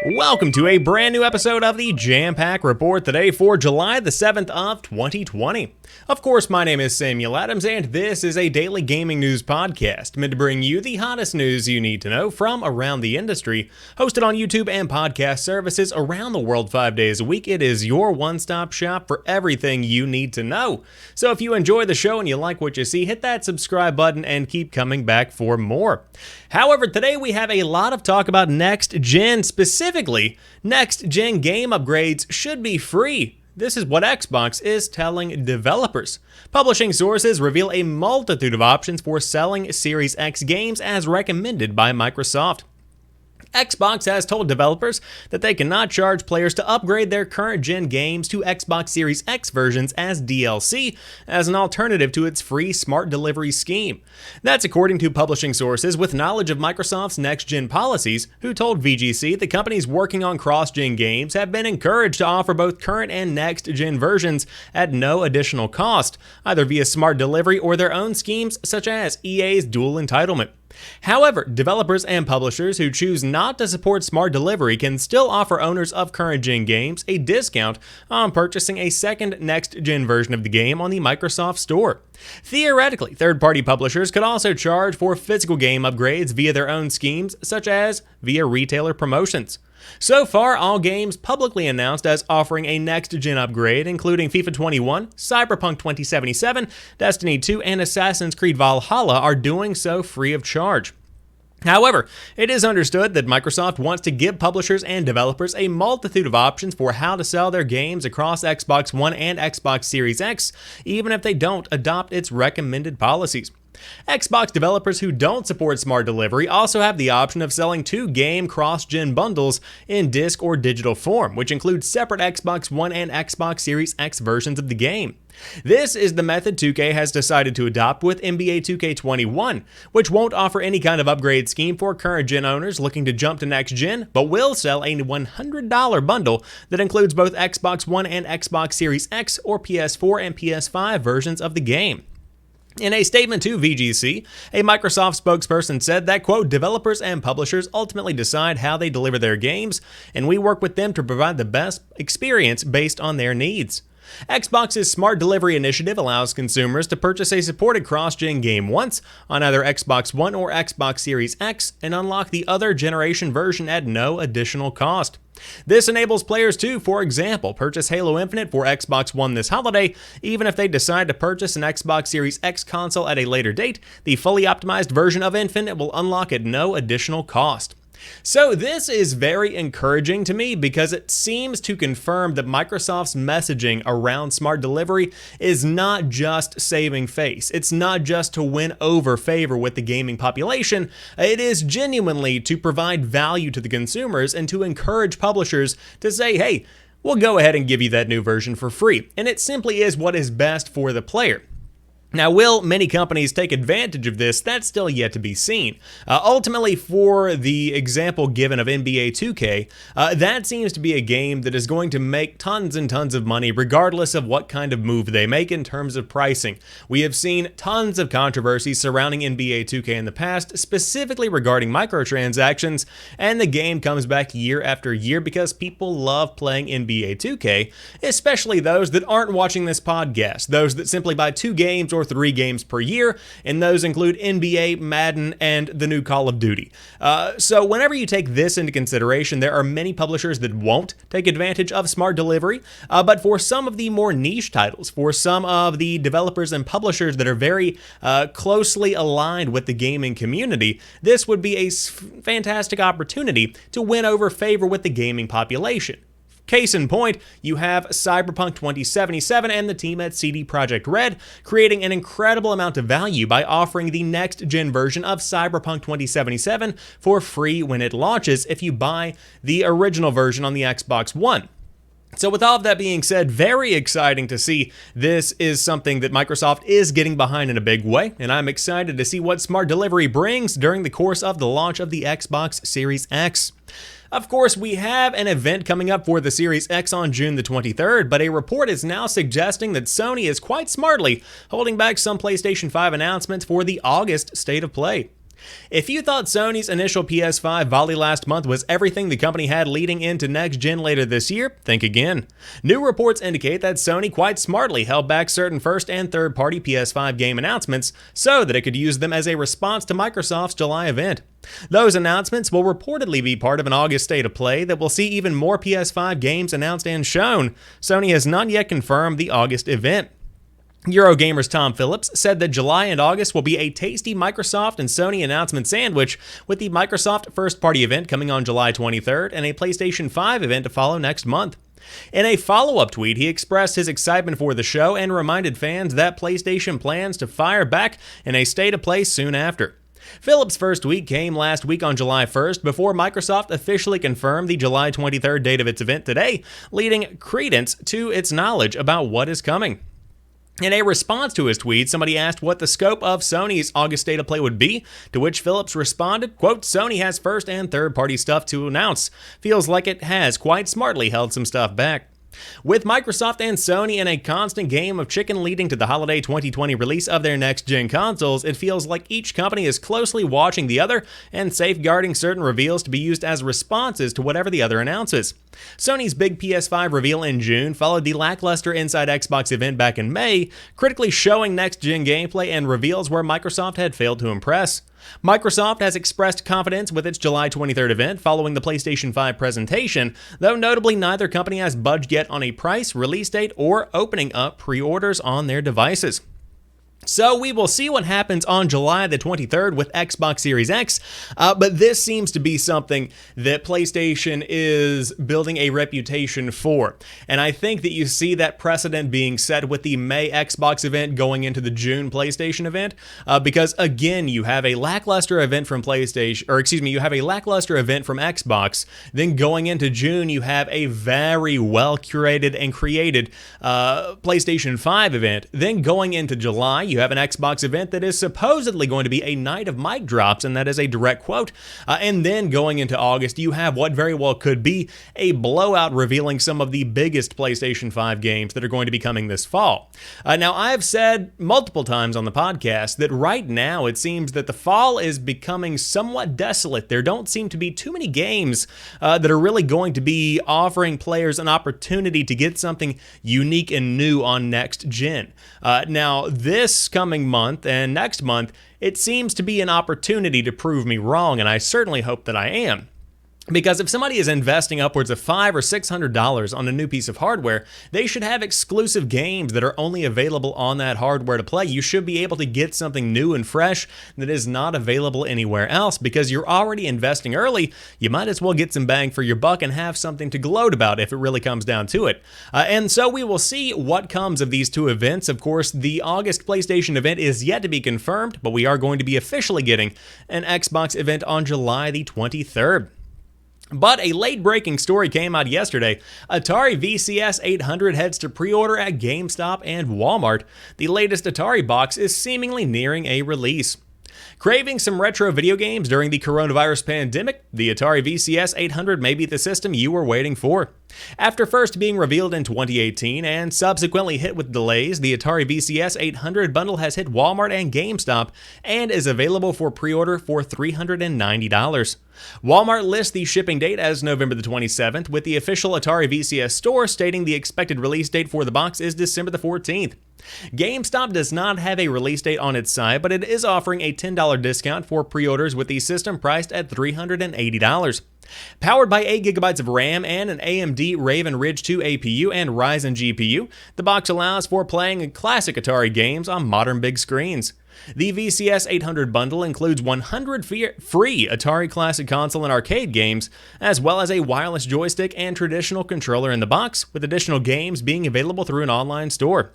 Welcome to a brand new episode of the Jampack Report today for July the 7th of 2020. Of course, my name is Samuel Adams, and this is a daily gaming news podcast meant to bring you the hottest news you need to know from around the industry. Hosted on YouTube and podcast services around the world 5 days a week, it is your one-stop shop for everything you need to know. So if you enjoy the show and you like what you see, hit that subscribe button and keep coming back for more. However, today we have a lot of talk about NextGen. Specifically, NextGen game upgrades should be free. This is what Xbox is telling developers. Publishing sources reveal a multitude of options for selling Series X games as recommended by Microsoft. Xbox has told developers that they cannot charge players to upgrade their current-gen games to Xbox Series X versions as DLC, as an alternative to its free smart delivery scheme. That's according to publishing sources with knowledge of Microsoft's next-gen policies, who told VGC the companies working on cross-gen games have been encouraged to offer both current and next-gen versions at no additional cost, either via smart delivery or their own schemes such as EA's dual entitlement. However, developers and publishers who choose not to support smart delivery can still offer owners of current-gen games a discount on purchasing a second next-gen version of the game on the Microsoft Store. Theoretically, third-party publishers could also charge for physical game upgrades via their own schemes, such as via retailer promotions. So far, all games publicly announced as offering a next-gen upgrade, including FIFA 21, Cyberpunk 2077, Destiny 2, and Assassin's Creed Valhalla, are doing so free of charge. However, it is understood that Microsoft wants to give publishers and developers a multitude of options for how to sell their games across Xbox One and Xbox Series X, even if they don't adopt its recommended policies. Xbox developers who don't support smart delivery also have the option of selling two game cross-gen bundles in disc or digital form, which include separate Xbox One and Xbox Series X versions of the game. This is the method 2K has decided to adopt with NBA 2K21, which won't offer any kind of upgrade scheme for current-gen owners looking to jump to next-gen, but will sell a $100 bundle that includes both Xbox One and Xbox Series X or PS4 and PS5 versions of the game. In a statement to VGC, a Microsoft spokesperson said that, quote, developers and publishers ultimately decide how they deliver their games, and we work with them to provide the best experience based on their needs. Xbox's Smart Delivery initiative allows consumers to purchase a supported cross-gen game once on either Xbox One or Xbox Series X and unlock the other generation version at no additional cost. This enables players to, for example, purchase Halo Infinite for Xbox One this holiday. Even if they decide to purchase an Xbox Series X console at a later date, the fully optimized version of Infinite will unlock at no additional cost. So this is very encouraging to me because it seems to confirm that Microsoft's messaging around smart delivery is not just saving face. It's not just to win over favor with the gaming population. It is genuinely to provide value to the consumers and to encourage publishers to say, hey, we'll go ahead and give you that new version for free. And it simply is what is best for the player. Now, will many companies take advantage of this? That's still yet to be seen. Ultimately, for the example given of NBA 2K, that seems to be a game that is going to make tons and tons of money regardless of what kind of move they make in terms of pricing. We have seen tons of controversies surrounding NBA 2K in the past, specifically regarding microtransactions, and the game comes back year after year because people love playing NBA 2K, especially those that aren't watching this podcast, those that simply buy 2 games or 3 games per year, and those include NBA, Madden, and the new Call of Duty. So whenever you take this into consideration, there are many publishers that won't take advantage of smart delivery, but for some of the more niche titles, for some of the developers and publishers that are very closely aligned with the gaming community, this would be a fantastic opportunity to win over favor with the gaming population. Case in point, you have Cyberpunk 2077 and the team at CD Projekt Red creating an incredible amount of value by offering the next-gen version of Cyberpunk 2077 for free when it launches if you buy the original version on the Xbox One. So with all of that being said, very exciting to see this is something that Microsoft is getting behind in a big way, and I'm excited to see what smart delivery brings during the course of the launch of the Xbox Series X. Of course, we have an event coming up for the Series X on June the 23rd, but a report is now suggesting that Sony is quite smartly holding back some PlayStation 5 announcements for the August State of Play. If you thought Sony's initial PS5 volley last month was everything the company had leading into next-gen later this year, think again. New reports indicate that Sony quite smartly held back certain first and third-party PS5 game announcements so that it could use them as a response to Microsoft's July event. Those announcements will reportedly be part of an August state of play that will see even more PS5 games announced and shown. Sony has not yet confirmed the August event. Eurogamer's Tom Phillips said that July and August will be a tasty Microsoft and Sony announcement sandwich, with the Microsoft first-party event coming on July 23rd and a PlayStation 5 event to follow next month. In a follow-up tweet, he expressed his excitement for the show and reminded fans that PlayStation plans to fire back in a state of play soon after. Phillips' first week came last week on July 1st before Microsoft officially confirmed the July 23rd date of its event today, leading credence to its knowledge about what is coming. In a response to his tweet, somebody asked what the scope of Sony's August state of play would be, to which Phillips responded, quote, "Sony has first and third-party stuff to announce. Feels like it has quite smartly held some stuff back." With Microsoft and Sony in a constant game of chicken leading to the holiday 2020 release of their next-gen consoles, it feels like each company is closely watching the other and safeguarding certain reveals to be used as responses to whatever the other announces. Sony's big PS5 reveal in June followed the lackluster Inside Xbox event back in May, critically showing next-gen gameplay and reveals where Microsoft had failed to impress. Microsoft has expressed confidence with its July 23rd event following the PlayStation 5 presentation, though notably neither company has budged yet on a price, release date, or opening up pre-orders on their devices. So we will see what happens on July the 23rd with Xbox Series X, but this seems to be something that PlayStation is building a reputation for. And I think that you see that precedent being set with the May Xbox event going into the June PlayStation event, because again, you have a lackluster event from you have a lackluster event from Xbox, then going into June, you have a very well curated and created PlayStation 5 event. Then going into July, you have an Xbox event that is supposedly going to be a night of mic drops, and that is a direct quote. And then going into August, you have what very well could be a blowout revealing some of the biggest PlayStation 5 games that are going to be coming this fall. Now, I've said multiple times on the podcast that right now it seems that the fall is becoming somewhat desolate. There don't seem to be too many games that are really going to be offering players an opportunity to get something unique and new on next gen. Now, this coming month and next month, it seems to be an opportunity to prove me wrong, and I certainly hope that I am. Because if somebody is investing upwards of $500 or $600 on a new piece of hardware, they should have exclusive games that are only available on that hardware to play. You should be able to get something new and fresh that is not available anywhere else. Because you're already investing early, you might as well get some bang for your buck and have something to gloat about if it really comes down to it. And so we will see what comes of these two events. Of course, the August PlayStation event is yet to be confirmed, but we are going to be officially getting an Xbox event on July the 23rd. But a late-breaking story came out yesterday. Atari VCS 800 heads to pre-order at GameStop and Walmart. The latest Atari box is seemingly nearing a release. Craving some retro video games during the coronavirus pandemic? The Atari VCS 800 may be the system you were waiting for. After first being revealed in 2018 and subsequently hit with delays, the Atari VCS 800 bundle has hit Walmart and GameStop and is available for pre-order for $390. Walmart lists the shipping date as November the 27th, with the official Atari VCS store stating the expected release date for the box is December the 14th. GameStop does not have a release date on its site, but it is offering a $10 discount for pre-orders with the system priced at $380. Powered by 8 GB of RAM and an AMD Raven Ridge 2 APU and Ryzen GPU, the box allows for playing classic Atari games on modern big screens. The VCS 800 bundle includes 100 free Atari Classic console and arcade games, as well as a wireless joystick and traditional controller in the box, with additional games being available through an online store.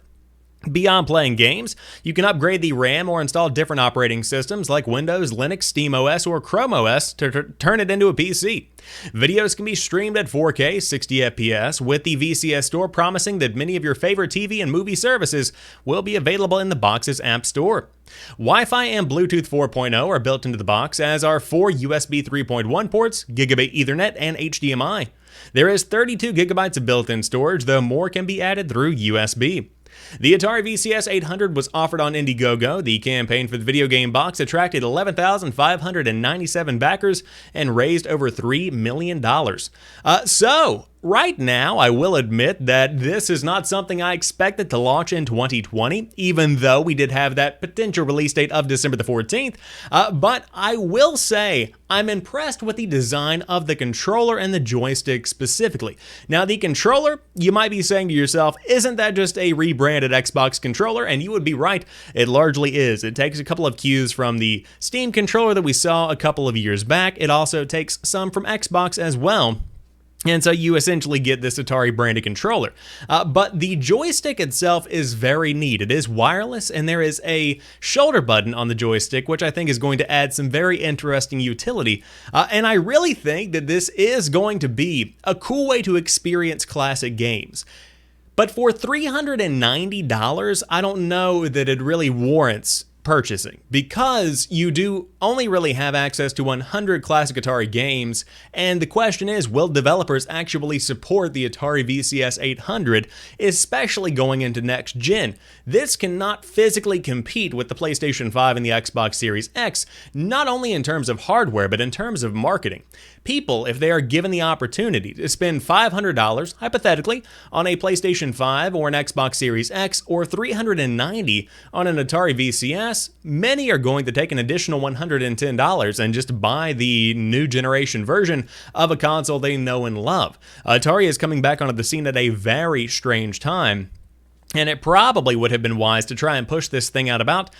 Beyond playing games, you can upgrade the RAM or install different operating systems like Windows, Linux, SteamOS, or Chrome OS to turn it into a PC. Videos can be streamed at 4K 60 FPS, with the VCS store promising that many of your favorite TV and movie services will be available in the box's app store. Wi-Fi and Bluetooth 4.0 are built into the box, as are 4 USB 3.1 ports, Gigabit Ethernet, and HDMI. There is 32 gigabytes of built-in storage, though more can be added through USB. The Atari VCS 800 was offered on Indiegogo. The campaign for the video game box attracted 11,597 backers and raised over $3 million. So, right now, I will admit that this is not something I expected to launch in 2020, even though we did have that potential release date of December the 14th. But I will say I'm impressed with the design of the controller and the joystick specifically. Now, the controller, you might be saying to yourself, isn't that just a rebranded Xbox controller? And you would be right, it largely is. It takes a couple of cues from the Steam controller that we saw a couple of years back. It also takes some from Xbox as well. And so you essentially get this Atari branded controller. But the joystick itself is very neat. It is wireless, and there is a shoulder button on the joystick, which I think is going to add some very interesting utility. And I really think that this is going to be a cool way to experience classic games. But for $390, I don't know that it really warrants purchasing, because you do only really have access to 100 classic Atari games, and the question is, will developers actually support the Atari VCS 800, especially going into next gen? This cannot physically compete with the PlayStation 5 and the Xbox Series X, not only in terms of hardware, but in terms of marketing. People, if they are given the opportunity to spend $500, hypothetically, on a PlayStation 5 or an Xbox Series X, or $390 on an Atari VCS, many are going to take an additional $110 and just buy the new generation version of a console they know and love. Atari is coming back onto the scene at a very strange time, and it probably would have been wise to try and push this thing out about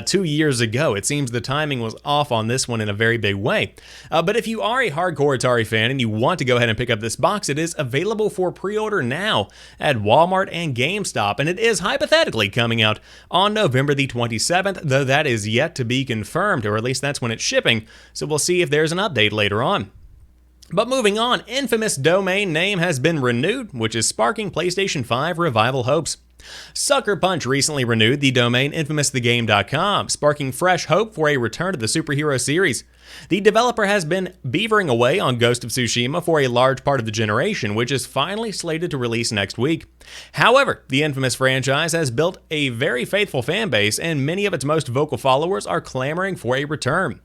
2 years ago. It seems the timing was off on this one in a very big way. But if you are a hardcore Atari fan and you want to go ahead and pick up this box, it is available for pre-order now at Walmart and GameStop, and it is hypothetically coming out on November the 27th, though that is yet to be confirmed, or at least that's when it's shipping, so we'll see if there's an update later on. But moving on, Infamous domain name has been renewed, which is sparking PlayStation 5 revival hopes. Sucker Punch recently renewed the domain infamousthegame.com, sparking fresh hope for a return to the superhero series. The developer has been beavering away on Ghost of Tsushima for a large part of the generation, which is finally slated to release next week. However, the Infamous franchise has built a very faithful fan base, and many of its most vocal followers are clamoring for a return.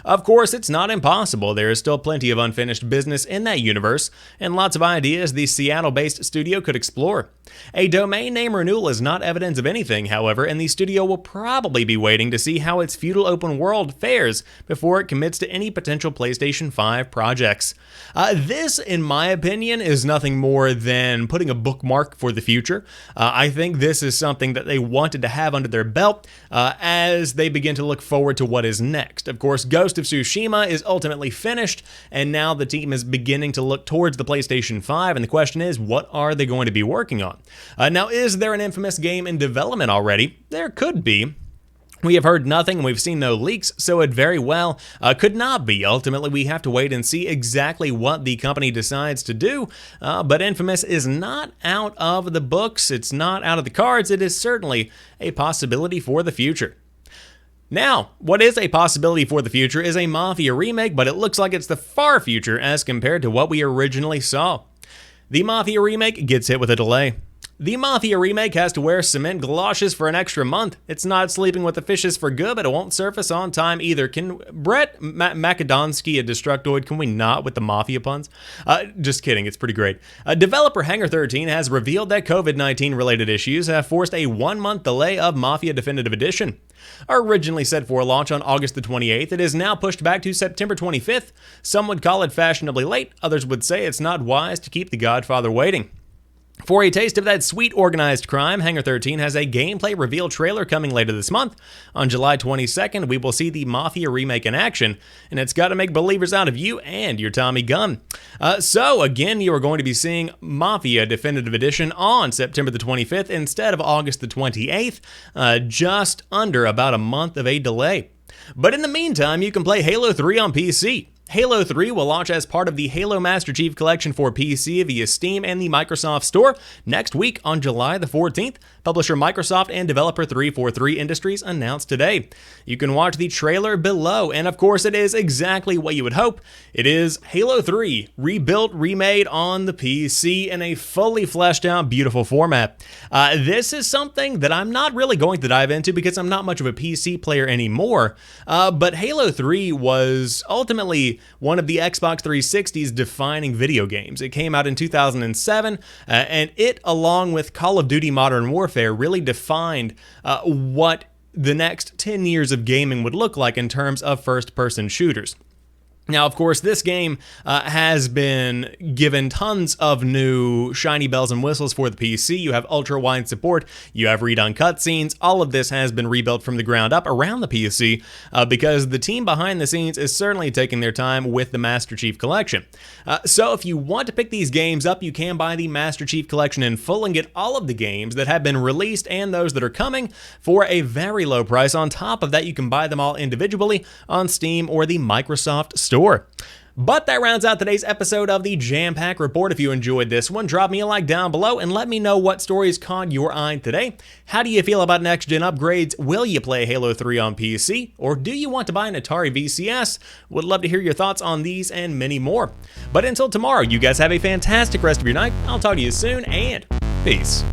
Of course, it's not impossible. There is still plenty of unfinished business in that universe, and lots of ideas the Seattle-based studio could explore. A domain name renewal is not evidence of anything, however, and the studio will probably be waiting to see how its feudal open world fares before it commits to any potential PlayStation 5 projects. This, in my opinion, is nothing more than putting a bookmark for the future. I think this is something that they wanted to have under their belt as they begin to look forward to what is next. Of course, Ghost of Tsushima is ultimately finished, and now the team is beginning to look towards the PlayStation 5, and the question is, what are they going to be working on? Now, is there an Infamous game in development already? There could be. We have heard nothing, and we've seen no leaks, so it very well could not be. Ultimately, we have to wait and see exactly what the company decides to do, but Infamous is not out of the books, it's not out of the cards, it is certainly a possibility for the future. Now, what is a possibility for the future is a Mafia remake, but it looks like it's the far future as compared to what we originally saw. The Mafia remake gets hit with a delay. The Mafia remake has to wear cement galoshes for an extra month. It's not sleeping with the fishes for good, but it won't surface on time either. Can Brett Macedonsky, a Destructoid, can we not with the Mafia puns? Just kidding, it's pretty great. Developer Hangar 13 has revealed that COVID-19 related issues have forced a 1-month delay of Mafia Definitive Edition. Originally set for launch on August the 28th, it is now pushed back to September 25th. Some would call it fashionably late, others would say it's not wise to keep the Godfather waiting. For a taste of that sweet organized crime, Hangar 13 has a gameplay reveal trailer coming later this month. On July 22nd, we will see the Mafia remake in action, and it's got to make believers out of you and your Tommy gun. So again, you are going to be seeing Mafia Definitive Edition on September the 25th instead of August the 28th, just under about a month of a delay. But in the meantime, you can play Halo 3 on PC. Halo 3 will launch as part of the Halo Master Chief Collection for PC via Steam and the Microsoft Store next week on July the 14th. Publisher Microsoft and developer 343 Industries announced today. You can watch the trailer below, and of course it is exactly what you would hope. It is Halo 3, rebuilt, remade on the PC in a fully fleshed out, beautiful format. This is something that I'm not really going to dive into because I'm not much of a PC player anymore, but Halo 3 was ultimately one of the Xbox 360's defining video games. It came out in 2007, and it, along with Call of Duty Modern Warfare, really defined what the next 10 years of gaming would look like in terms of first-person shooters. Now, of course, this game has been given tons of new shiny bells and whistles for the PC. You have ultra-wide support, you have redone cutscenes. All of this has been rebuilt from the ground up around the PC because the team behind the scenes is certainly taking their time with the Master Chief Collection. So if you want to pick these games up, you can buy the Master Chief Collection in full and get all of the games that have been released and those that are coming for a very low price. On top of that, you can buy them all individually on Steam or the Microsoft Store. But that rounds out today's episode of the Jampack Report. If you enjoyed this one, drop me a like down below and let me know what stories caught your eye today. How do you feel about next-gen upgrades? Will you play Halo 3 on PC? Or do you want to buy an Atari VCS? Would love to hear your thoughts on these and many more. But until tomorrow, you guys have a fantastic rest of your night. I'll talk to you soon, and peace.